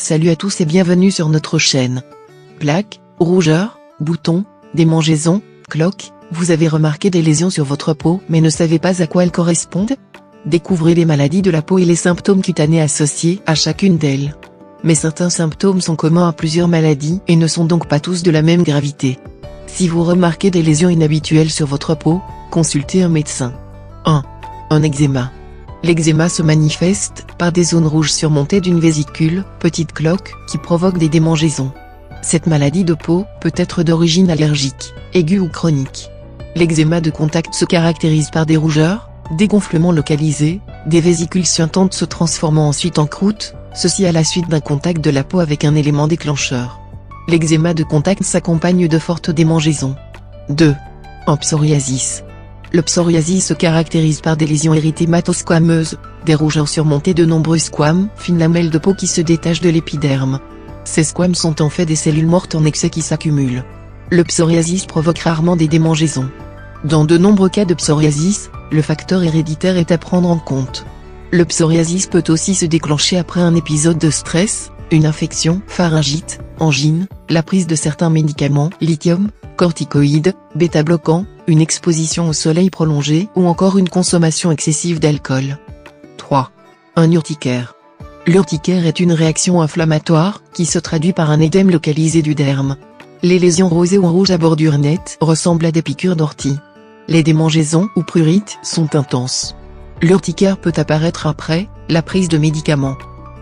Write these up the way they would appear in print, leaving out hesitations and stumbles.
Salut à tous et bienvenue sur notre chaîne. Plaques, rougeurs, boutons, démangeaisons, cloques, vous avez remarqué des lésions sur votre peau mais ne savez pas à quoi elles correspondent? Découvrez les maladies de la peau et les symptômes cutanés associés à chacune d'elles. Mais certains symptômes sont communs à plusieurs maladies et ne sont donc pas tous de la même gravité. Si vous remarquez des lésions inhabituelles sur votre peau, consultez un médecin. 1. Un eczéma. L'eczéma se manifeste par des zones rouges surmontées d'une vésicule, petite cloque, qui provoque des démangeaisons. Cette maladie de peau peut être d'origine allergique, aiguë ou chronique. L'eczéma de contact se caractérise par des rougeurs, des gonflements localisés, des vésicules suintantes se transformant ensuite en croûte, ceci à la suite d'un contact de la peau avec un élément déclencheur. L'eczéma de contact s'accompagne de fortes démangeaisons. 2. En psoriasis. Le psoriasis se caractérise par des lésions érythémato-squameuses, des rougeurs surmontées de nombreux squames, fines lamelles de peau qui se détachent de l'épiderme. Ces squames sont en fait des cellules mortes en excès qui s'accumulent. Le psoriasis provoque rarement des démangeaisons. Dans de nombreux cas de psoriasis, le facteur héréditaire est à prendre en compte. Le psoriasis peut aussi se déclencher après un épisode de stress, une infection, pharyngite, angine, la prise de certains médicaments, lithium, corticoïdes, bêta-bloquants, une exposition au soleil prolongée ou encore une consommation excessive d'alcool. 3. Un urticaire. L'urticaire est une réaction inflammatoire qui se traduit par un édème localisé du derme. Les lésions rosées ou rouges à bordure nette ressemblent à des piqûres d'ortie. Les démangeaisons ou prurites sont intenses. L'urticaire peut apparaître après la prise de médicaments.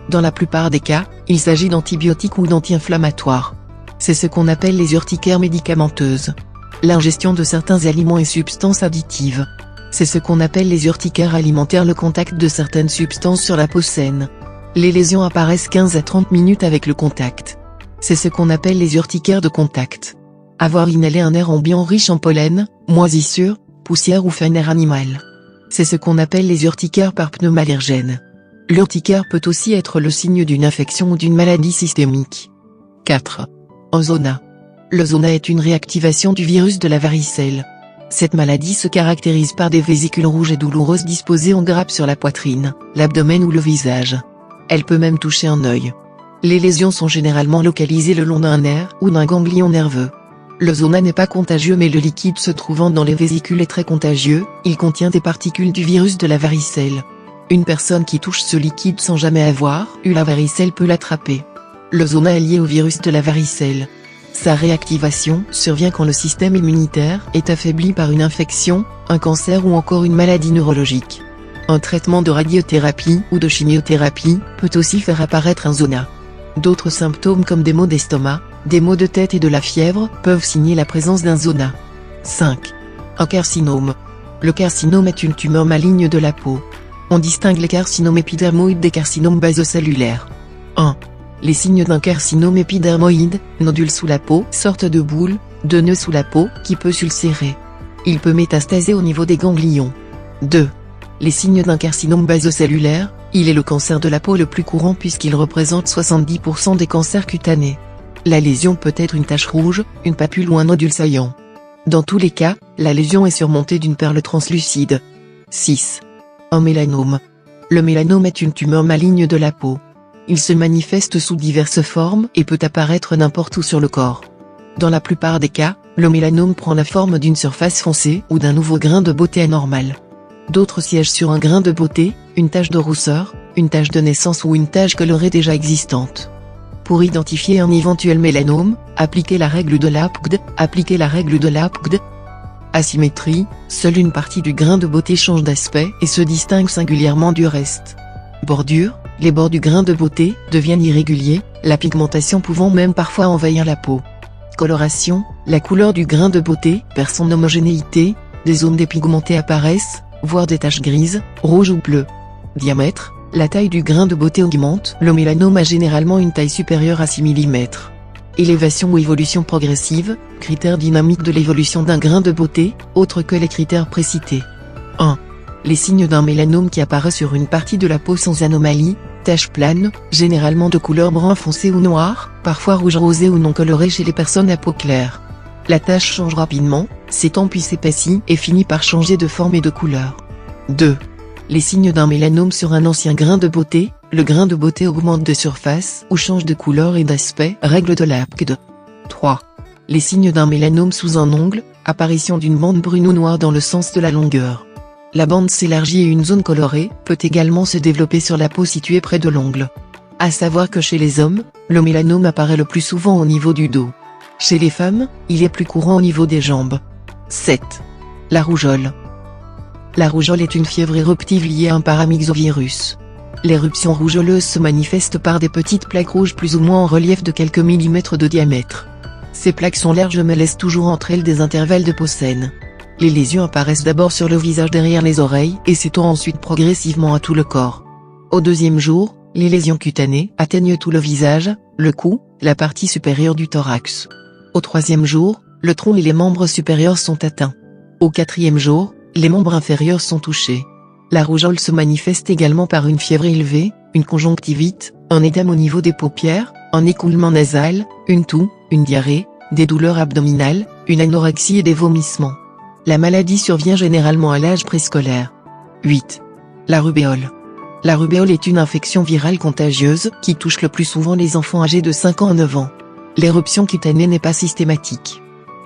Dans la plupart des cas, il s'agit d'antibiotiques ou d'anti-inflammatoires. C'est ce qu'on appelle les urticaires médicamenteuses. L'ingestion de certains aliments et substances additives. C'est ce qu'on appelle les urticaires alimentaires. Le contact de certaines substances sur la peau saine. Les lésions apparaissent 15 à 30 minutes avec le contact. C'est ce qu'on appelle les urticaires de contact. Avoir inhalé un air ambiant riche en pollen, moisissure, poussière ou fin air animal. C'est ce qu'on appelle les urticaires par pneumallergène. L'urticaire peut aussi être le signe d'une infection ou d'une maladie systémique. 4. Un zona. Le zona est une réactivation du virus de la varicelle. Cette maladie se caractérise par des vésicules rouges et douloureuses disposées en grappes sur la poitrine, l'abdomen ou le visage. Elle peut même toucher un œil. Les lésions sont généralement localisées le long d'un nerf ou d'un ganglion nerveux. Le zona n'est pas contagieux mais le liquide se trouvant dans les vésicules est très contagieux, il contient des particules du virus de la varicelle. Une personne qui touche ce liquide sans jamais avoir eu la varicelle peut l'attraper. Le zona est lié au virus de la varicelle. Sa réactivation survient quand le système immunitaire est affaibli par une infection, un cancer ou encore une maladie neurologique. Un traitement de radiothérapie ou de chimiothérapie peut aussi faire apparaître un zona. D'autres symptômes comme des maux d'estomac, des maux de tête et de la fièvre peuvent signer la présence d'un zona. 5. Un carcinome. Le carcinome est une tumeur maligne de la peau. On distingue les carcinomes épidermoïdes des carcinomes basocellulaires. 1. Les signes d'un carcinome épidermoïde, nodules sous la peau, sorte de boule, de nœud sous la peau, qui peut s'ulcérer. Il peut métastaser au niveau des ganglions. 2. Les signes d'un carcinome basocellulaire, il est le cancer de la peau le plus courant puisqu'il représente 70% des cancers cutanés. La lésion peut être une tache rouge, une papule ou un nodule saillant. Dans tous les cas, la lésion est surmontée d'une perle translucide. 6. Un mélanome. Le mélanome est une tumeur maligne de la peau. Il se manifeste sous diverses formes et peut apparaître n'importe où sur le corps. Dans la plupart des cas, le mélanome prend la forme d'une surface foncée ou d'un nouveau grain de beauté anormal. D'autres siègent sur un grain de beauté, une tache de rousseur, une tache de naissance ou une tache colorée déjà existante. Pour identifier un éventuel mélanome, appliquez la règle de Lapgd. Asymétrie, seule une partie du grain de beauté change d'aspect et se distingue singulièrement du reste. Bordure, les bords du grain de beauté deviennent irréguliers, la pigmentation pouvant même parfois envahir la peau. Coloration, la couleur du grain de beauté perd son homogénéité, des zones dépigmentées apparaissent, voire des taches grises, rouges ou bleues. Diamètre, la taille du grain de beauté augmente, le mélanome a généralement une taille supérieure à 6 mm. Élévation ou évolution progressive, critères dynamiques de l'évolution d'un grain de beauté, autres que les critères précités. 1. Les signes d'un mélanome qui apparaît sur une partie de la peau sans anomalie, taches planes, généralement de couleur brun foncé ou noir, parfois rouge rosé ou non coloré chez les personnes à peau claire. La tache change rapidement, s'étend puis s'épaissit et finit par changer de forme et de couleur. 2. Les signes d'un mélanome sur un ancien grain de beauté, Le grain de beauté augmente de surface ou change de couleur et d'aspect. Règle de Lapide. 3. Les signes d'un mélanome sous un ongle, apparition d'une bande brune ou noire dans le sens de la longueur. La bande s'élargit et une zone colorée peut également se développer sur la peau située près de l'ongle. À savoir que chez les hommes, le mélanome apparaît le plus souvent au niveau du dos. Chez les femmes, il est plus courant au niveau des jambes. 7. La rougeole. La rougeole est une fièvre éruptive liée à un paramyxovirus. L'éruption rougeoleuse se manifeste par des petites plaques rouges plus ou moins en relief de quelques millimètres de diamètre. Ces plaques sont larges mais laissent toujours entre elles des intervalles de peau saine. Les lésions apparaissent d'abord sur le visage derrière les oreilles et s'étendent ensuite progressivement à tout le corps. Au deuxième jour, les lésions cutanées atteignent tout le visage, le cou, la partie supérieure du thorax. Au troisième jour, le tronc et les membres supérieurs sont atteints. Au quatrième jour, les membres inférieurs sont touchés. La rougeole se manifeste également par une fièvre élevée, une conjonctivite, un édème au niveau des paupières, un écoulement nasal, une toux, une diarrhée, des douleurs abdominales, une anorexie et des vomissements. La maladie survient généralement à l'âge préscolaire. 8. La rubéole. La rubéole est une infection virale contagieuse qui touche le plus souvent les enfants âgés de 5 ans à 9 ans. L'éruption cutanée n'est pas systématique.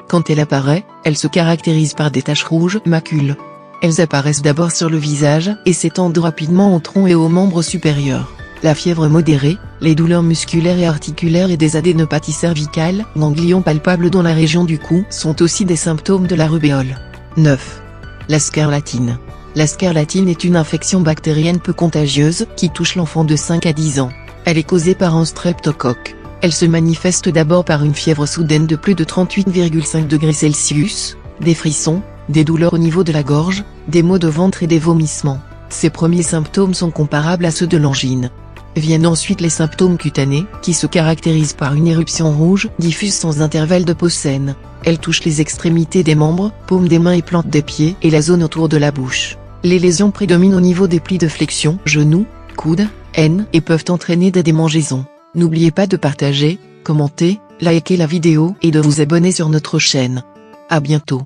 Quand elle apparaît, elle se caractérise par des taches rouges, macules. Elles apparaissent d'abord sur le visage et s'étendent rapidement au tronc et aux membres supérieurs. La fièvre modérée, les douleurs musculaires et articulaires et des adénopathies cervicales, ganglions palpables dans la région du cou sont aussi des symptômes de la rubéole. 9. La scarlatine. La scarlatine est une infection bactérienne peu contagieuse qui touche l'enfant de 5 à 10 ans. Elle est causée par un streptocoque. Elle se manifeste d'abord par une fièvre soudaine de plus de 38,5 degrés Celsius, des frissons, des douleurs au niveau de la gorge, des maux de ventre et des vomissements. Ces premiers symptômes sont comparables à ceux de l'angine. Viennent ensuite les symptômes cutanés, qui se caractérisent par une éruption rouge, diffuse sans intervalle de peau saine. Elle touche les extrémités des membres, paumes des mains et plantes des pieds et la zone autour de la bouche. Les lésions prédominent au niveau des plis de flexion, genoux, coudes, aines et peuvent entraîner des démangeaisons. N'oubliez pas de partager, commenter, liker la vidéo et de vous abonner sur notre chaîne. À bientôt.